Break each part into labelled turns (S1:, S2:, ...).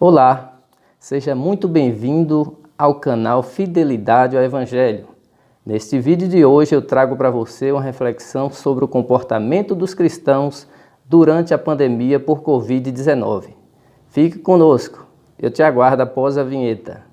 S1: Olá, seja muito bem-vindo ao canal Fidelidade ao Evangelho. Neste vídeo de hoje eu trago para você uma reflexão sobre o comportamento dos cristãos durante a pandemia por Covid-19. Fique conosco, eu te aguardo após a vinheta.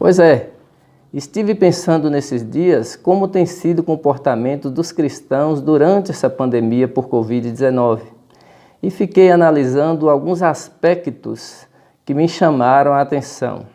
S1: Pois é, estive pensando nesses dias como tem sido o comportamento dos cristãos durante essa pandemia por Covid-19 e fiquei analisando alguns aspectos que me chamaram a atenção.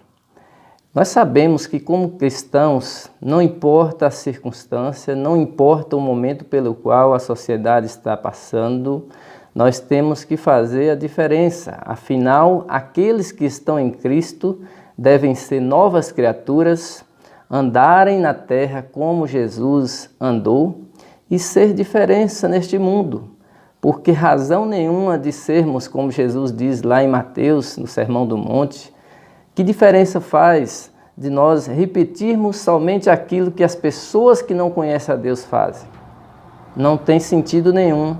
S1: Nós sabemos que como cristãos, não importa a circunstância, não importa o momento pelo qual a sociedade está passando, nós temos que fazer a diferença. Afinal, aqueles que estão em Cristo devem ser novas criaturas, andarem na terra como Jesus andou e ser diferença neste mundo. Porque razão nenhuma de sermos, como Jesus diz lá em Mateus, no Sermão do Monte, que diferença faz de nós repetirmos somente aquilo que as pessoas que não conhecem a Deus fazem? Não tem sentido nenhum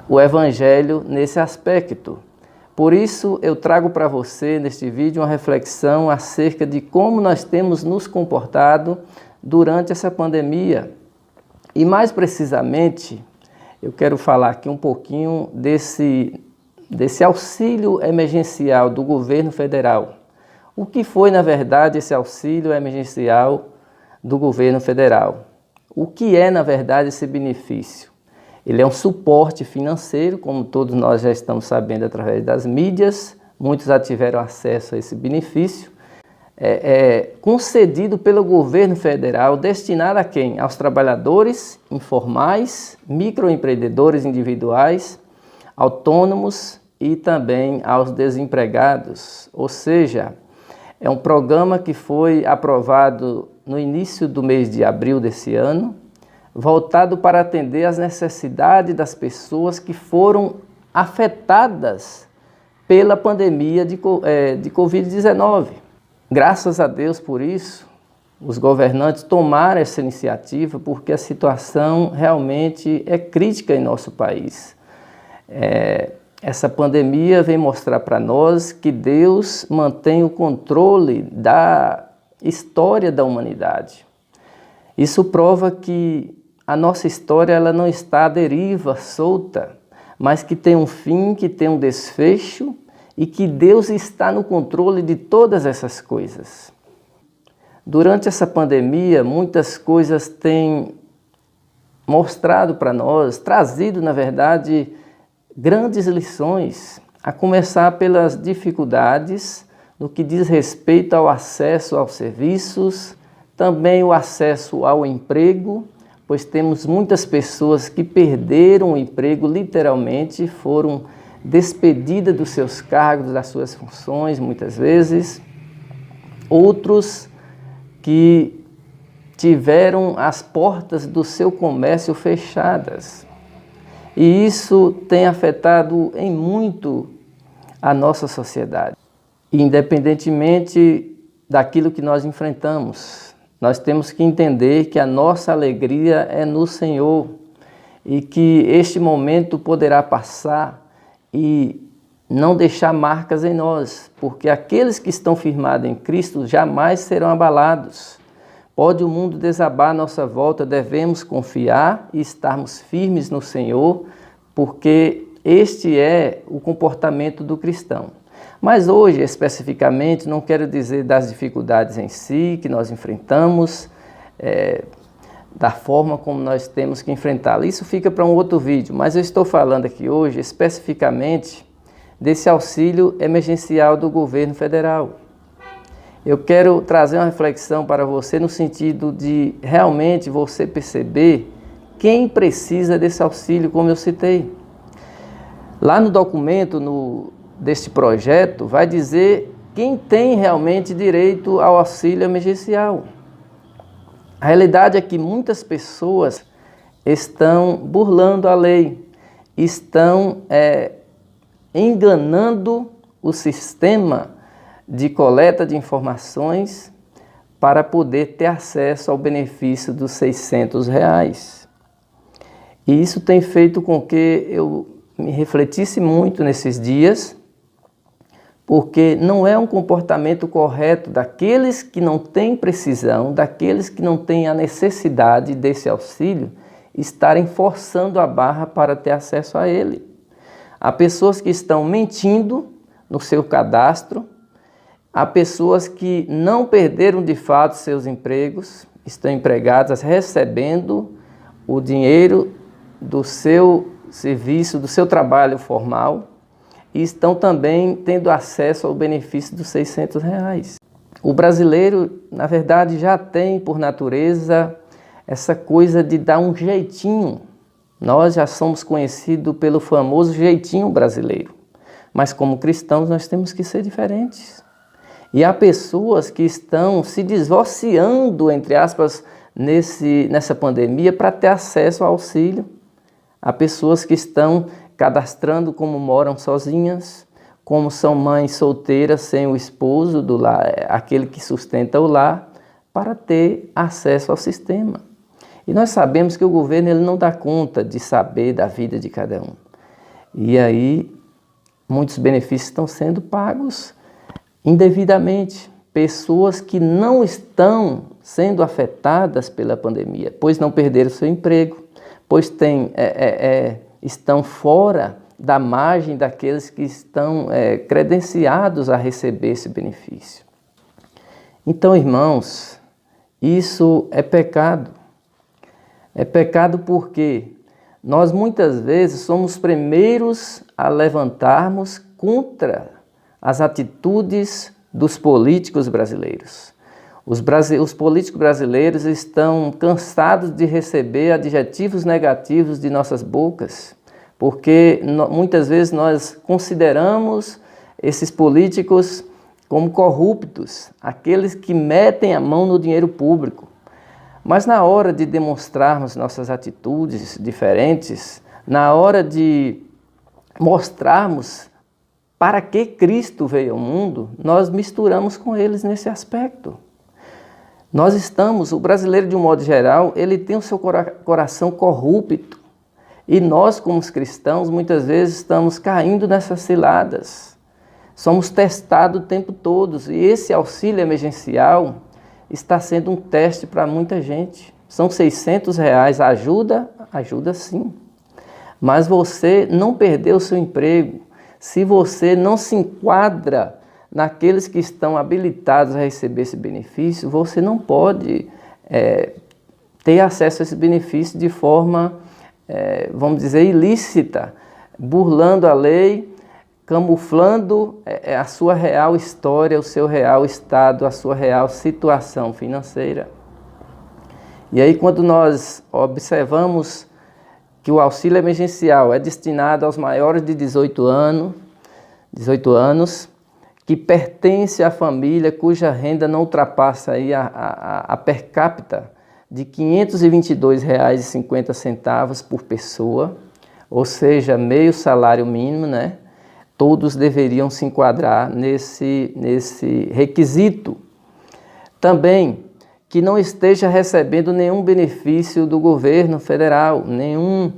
S1: o Evangelho nesse aspecto. Por isso, eu trago para você, neste vídeo, uma reflexão acerca de como nós temos nos comportado durante essa pandemia. E mais precisamente, eu quero falar aqui um pouquinho desse auxílio emergencial do governo federal. O que foi, na verdade, esse auxílio emergencial do governo federal? O que é, na verdade, esse benefício? Ele é um suporte financeiro, como todos nós já estamos sabendo através das mídias, muitos já tiveram acesso a esse benefício, concedido pelo governo federal, destinado a quem? Aos trabalhadores informais, microempreendedores individuais, autônomos e também aos desempregados. Ou seja, é um programa que foi aprovado no início do mês de abril desse ano, voltado para atender às necessidades das pessoas que foram afetadas pela pandemia de Covid-19. Graças a Deus por isso, os governantes tomaram essa iniciativa porque a situação realmente é crítica em nosso país. Essa pandemia vem mostrar para nós que Deus mantém o controle da história da humanidade. Isso prova que a nossa história ela não está à deriva, solta, mas que tem um fim, que tem um desfecho e que Deus está no controle de todas essas coisas. Durante essa pandemia, muitas coisas têm mostrado para nós, trazido, na verdade, grandes lições, a começar pelas dificuldades no que diz respeito ao acesso aos serviços, também o acesso ao emprego, pois temos muitas pessoas que perderam o emprego, literalmente, foram despedidas dos seus cargos, das suas funções, muitas vezes. Outros que tiveram as portas do seu comércio fechadas. E isso tem afetado em muito a nossa sociedade. Independentemente daquilo que nós enfrentamos, nós temos que entender que a nossa alegria é no Senhor e que este momento poderá passar e não deixar marcas em nós, porque aqueles que estão firmados em Cristo jamais serão abalados. Pode o mundo desabar à nossa volta, devemos confiar e estarmos firmes no Senhor, porque este é o comportamento do cristão. Mas hoje, especificamente, não quero dizer das dificuldades em si que nós enfrentamos, da forma como nós temos que enfrentá-la. Isso fica para um outro vídeo, mas eu estou falando aqui hoje especificamente desse auxílio emergencial do governo federal. Eu quero trazer uma reflexão para você no sentido de realmente você perceber quem precisa desse auxílio, como eu citei. Lá no documento deste projeto vai dizer quem tem realmente direito ao auxílio emergencial. A realidade é que muitas pessoas estão burlando a lei, estão enganando o sistema de coleta de informações para poder ter acesso ao benefício dos R$600. E isso tem feito com que eu me refletisse muito nesses dias, porque não é um comportamento correto daqueles que não têm precisão, daqueles que não têm a necessidade desse auxílio, estarem forçando a barra para ter acesso a ele. Há pessoas que estão mentindo no seu cadastro, há pessoas que não perderam de fato seus empregos, estão empregadas recebendo o dinheiro do seu serviço, do seu trabalho formal, e estão também tendo acesso ao benefício dos R$600. O brasileiro, na verdade, já tem por natureza essa coisa de dar um jeitinho. Nós já somos conhecidos pelo famoso jeitinho brasileiro, mas como cristãos nós temos que ser diferentes. E há pessoas que estão se divorciando, entre aspas, nessa pandemia para ter acesso ao auxílio. Há pessoas que estão cadastrando como moram sozinhas, como são mães solteiras sem o esposo do lar, aquele que sustenta o lar, para ter acesso ao sistema. E nós sabemos que o governo ele não dá conta de saber da vida de cada um. E aí muitos benefícios estão sendo pagos indevidamente. Pessoas que não estão sendo afetadas pela pandemia, pois não perderam seu emprego, pois estão fora da margem daqueles que estão credenciados a receber esse benefício. Então, irmãos, isso é pecado. É pecado porque nós muitas vezes somos os primeiros a levantarmos contra as atitudes dos políticos brasileiros. Os políticos brasileiros estão cansados de receber adjetivos negativos de nossas bocas, porque muitas vezes nós consideramos esses políticos como corruptos, aqueles que metem a mão no dinheiro público. Mas na hora de demonstrarmos nossas atitudes diferentes, na hora de mostrarmos para que Cristo veio ao mundo, nós misturamos com eles nesse aspecto. O brasileiro de um modo geral, ele tem o seu coração corrupto. E nós, como os cristãos, muitas vezes estamos caindo nessas ciladas. Somos testados o tempo todo. E esse auxílio emergencial está sendo um teste para muita gente. São R$600, ajuda sim. Mas você não perdeu o seu emprego. Se você não se enquadra naqueles que estão habilitados a receber esse benefício, você não pode ter acesso a esse benefício de forma, vamos dizer, ilícita, burlando a lei, camuflando a sua real história, o seu real estado, a sua real situação financeira. E aí, quando nós observamos que o auxílio emergencial é destinado aos maiores de 18 anos, que pertence à família cuja renda não ultrapassa aí a per capita de R$ 522,50 por pessoa, ou seja, meio salário mínimo, né? Todos deveriam se enquadrar nesse requisito. Também que não esteja recebendo nenhum benefício do governo federal, nenhum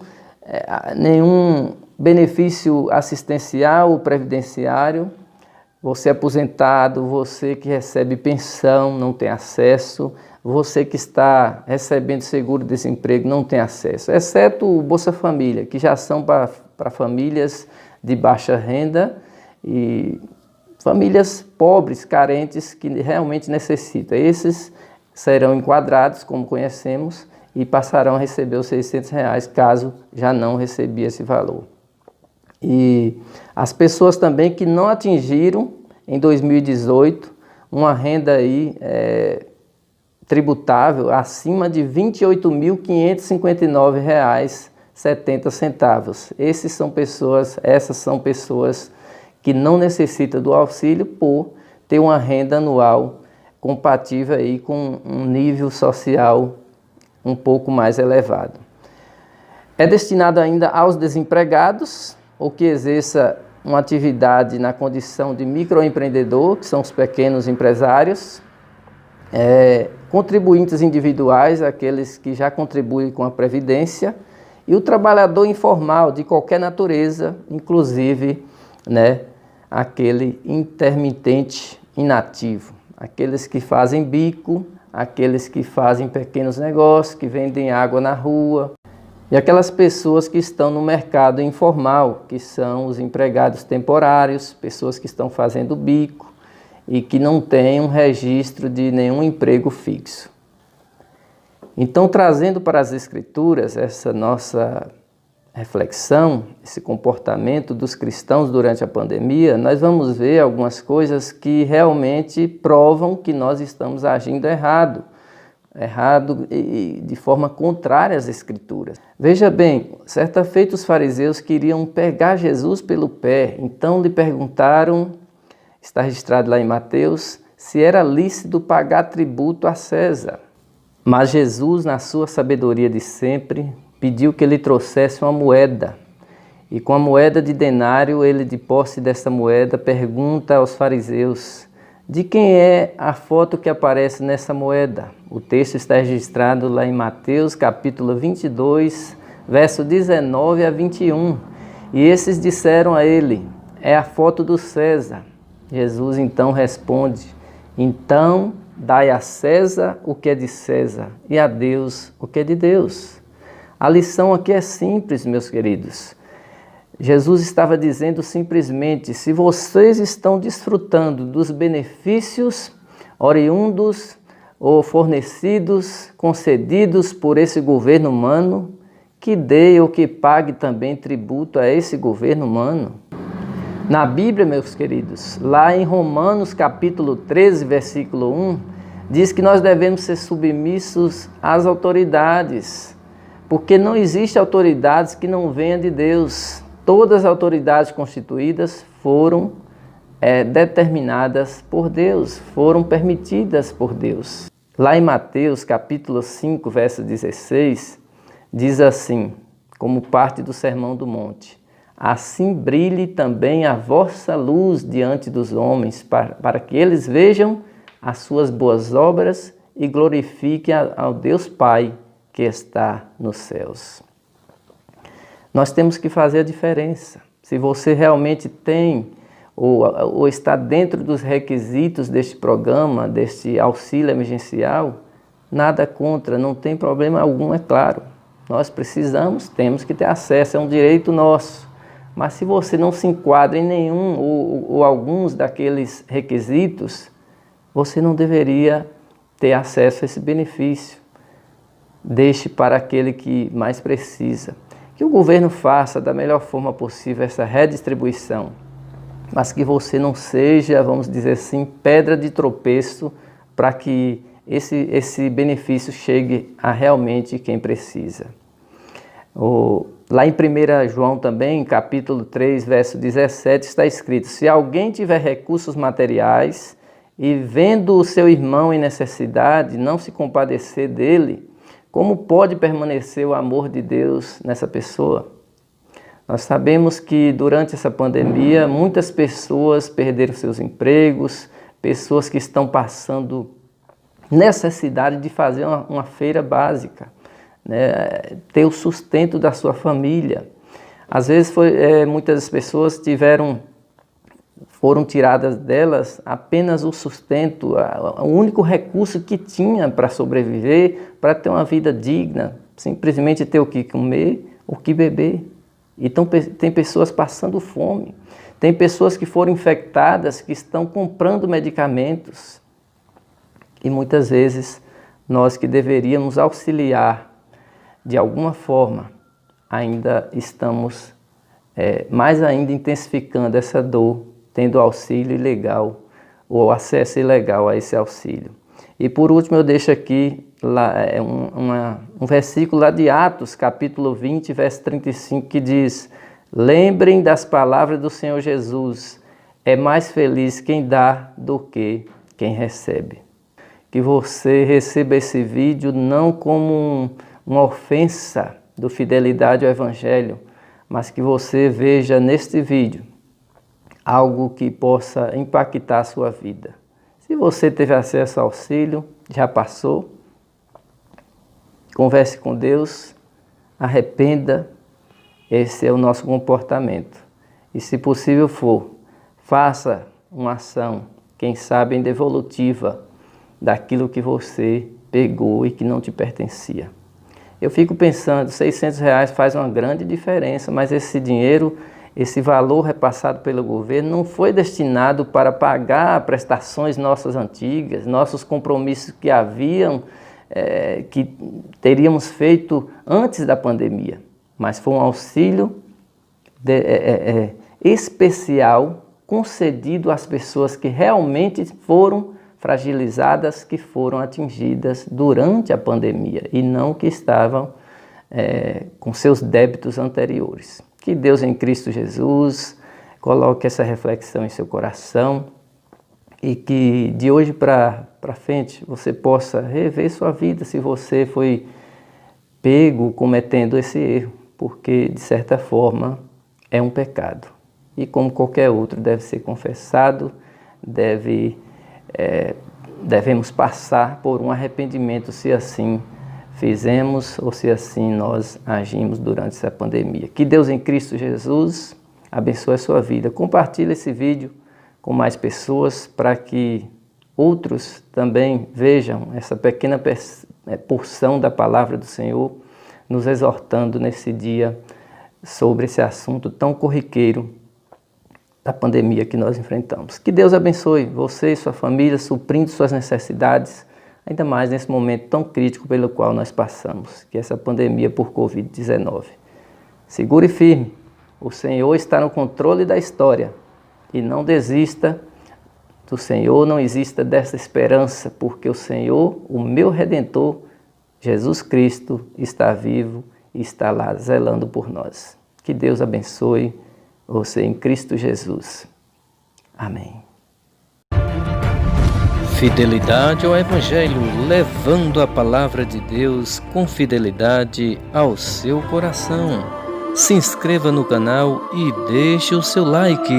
S1: benefício assistencial ou previdenciário. Você aposentado, você que recebe pensão não tem acesso, você que está recebendo seguro-desemprego não tem acesso, exceto o Bolsa Família, que já são para famílias de baixa renda e famílias pobres, carentes, que realmente necessitam. Esses serão enquadrados, como conhecemos, e passarão a receber os R$600, caso já não recebia esse valor. E as pessoas também que não atingiram em 2018 uma renda aí tributável acima de R$ 28.559,70. Essas são pessoas que não necessitam do auxílio por ter uma renda anual compatível aí com um nível social um pouco mais elevado. É destinado ainda aos desempregados ou que exerça uma atividade na condição de microempreendedor, que são os pequenos empresários, contribuintes individuais, aqueles que já contribuem com a Previdência, e o trabalhador informal de qualquer natureza, inclusive, aquele intermitente inativo, aqueles que fazem bico, aqueles que fazem pequenos negócios, que vendem água na rua, e aquelas pessoas que estão no mercado informal, que são os empregados temporários, pessoas que estão fazendo bico e que não têm um registro de nenhum emprego fixo. Então, trazendo para as Escrituras essa nossa reflexão, esse comportamento dos cristãos durante a pandemia, nós vamos ver algumas coisas que realmente provam que nós estamos agindo errado e de forma contrária às Escrituras. Veja bem, certa feita os fariseus queriam pegar Jesus pelo pé, então lhe perguntaram, está registrado lá em Mateus, se era lícito pagar tributo a César. Mas Jesus, na sua sabedoria de sempre, pediu que ele trouxesse uma moeda. E com a moeda de denário, ele, de posse dessa moeda, pergunta aos fariseus: de quem é a foto que aparece nessa moeda? O texto está registrado lá em Mateus, capítulo 22, verso 19 a 21. E esses disseram a ele: é a foto do César. Jesus então responde: então dai a César o que é de César e a Deus o que é de Deus. A lição aqui é simples, meus queridos. Jesus estava dizendo simplesmente: se vocês estão desfrutando dos benefícios oriundos ou fornecidos, concedidos por esse governo humano, que dê ou que pague também tributo a esse governo humano. Na Bíblia, meus queridos, lá em Romanos capítulo 13, versículo 1, diz que nós devemos ser submissos às autoridades, porque não existe autoridades que não venham de Deus. Todas as autoridades constituídas foram determinadas por Deus, foram permitidas por Deus. Lá em Mateus capítulo 5, verso 16, diz assim, como parte do Sermão do Monte: assim brilhe também a vossa luz diante dos homens, para que eles vejam as suas boas obras e glorifiquem ao Deus Pai que está nos céus. Nós temos que fazer a diferença. Se você realmente tem ou está dentro dos requisitos deste programa, deste auxílio emergencial, nada contra, não tem problema algum, é claro. Nós temos que ter acesso, é um direito nosso. Mas se você não se enquadra em nenhum ou alguns daqueles requisitos, você não deveria ter acesso a esse benefício. Deixe para aquele que mais precisa. Que o governo faça da melhor forma possível essa redistribuição, mas que você não seja, vamos dizer assim, pedra de tropeço para que esse benefício chegue a realmente quem precisa. Lá em 1 João também, capítulo 3, verso 17, está escrito: se alguém tiver recursos materiais e vendo o seu irmão em necessidade, não se compadecer dele, como pode permanecer o amor de Deus nessa pessoa? Nós sabemos que durante essa pandemia, muitas pessoas perderam seus empregos, pessoas que estão passando necessidade de fazer uma feira básica, ter o sustento da sua família. Às vezes muitas pessoas foram tiradas delas apenas o sustento, o único recurso que tinha para sobreviver, para ter uma vida digna, simplesmente ter o que comer, o que beber. Então tem pessoas passando fome, tem pessoas que foram infectadas, que estão comprando medicamentos. E muitas vezes nós que deveríamos auxiliar de alguma forma, ainda estamos mais ainda intensificando essa dor, tendo auxílio ilegal ou acesso ilegal a esse auxílio. E por último eu deixo aqui um versículo lá de Atos, capítulo 20, verso 35, que diz: lembrem das palavras do Senhor Jesus, é mais feliz quem dá do que quem recebe. Que você receba esse vídeo não como uma ofensa do fidelidade ao Evangelho, mas que você veja neste vídeo algo que possa impactar a sua vida. Se você teve acesso ao auxílio, já passou, converse com Deus, arrependa, esse é o nosso comportamento. E se possível for, faça uma ação, quem sabe em devolutiva, daquilo que você pegou e que não te pertencia. Eu fico pensando, R$600 faz uma grande diferença, mas esse dinheiro, esse valor repassado pelo governo não foi destinado para pagar prestações nossas antigas, nossos compromissos que haviam, que teríamos feito antes da pandemia, mas foi um auxílio especial concedido às pessoas que realmente foram fragilizadas, que foram atingidas durante a pandemia e não que estavam com seus débitos anteriores. Que Deus em Cristo Jesus coloque essa reflexão em seu coração e que de hoje para frente você possa rever sua vida se você foi pego cometendo esse erro, porque de certa forma é um pecado e como qualquer outro deve ser confessado, devemos passar por um arrependimento se assim fizemos ou se assim nós agimos durante essa pandemia. Que Deus em Cristo Jesus abençoe a sua vida. Compartilhe esse vídeo com mais pessoas para que outros também vejam essa pequena porção da palavra do Senhor nos exortando nesse dia sobre esse assunto tão corriqueiro da pandemia que nós enfrentamos. Que Deus abençoe você e sua família, suprindo suas necessidades, ainda mais nesse momento tão crítico pelo qual nós passamos, que é essa pandemia por Covid-19. Segure firme, o Senhor está no controle da história e não desista do Senhor, não exista dessa esperança, porque o Senhor, o meu Redentor, Jesus Cristo, está vivo e está lá zelando por nós. Que Deus abençoe você em Cristo Jesus. Amém.
S2: Fidelidade ao Evangelho, levando a palavra de Deus com fidelidade ao seu coração. Se inscreva no canal e deixe o seu like.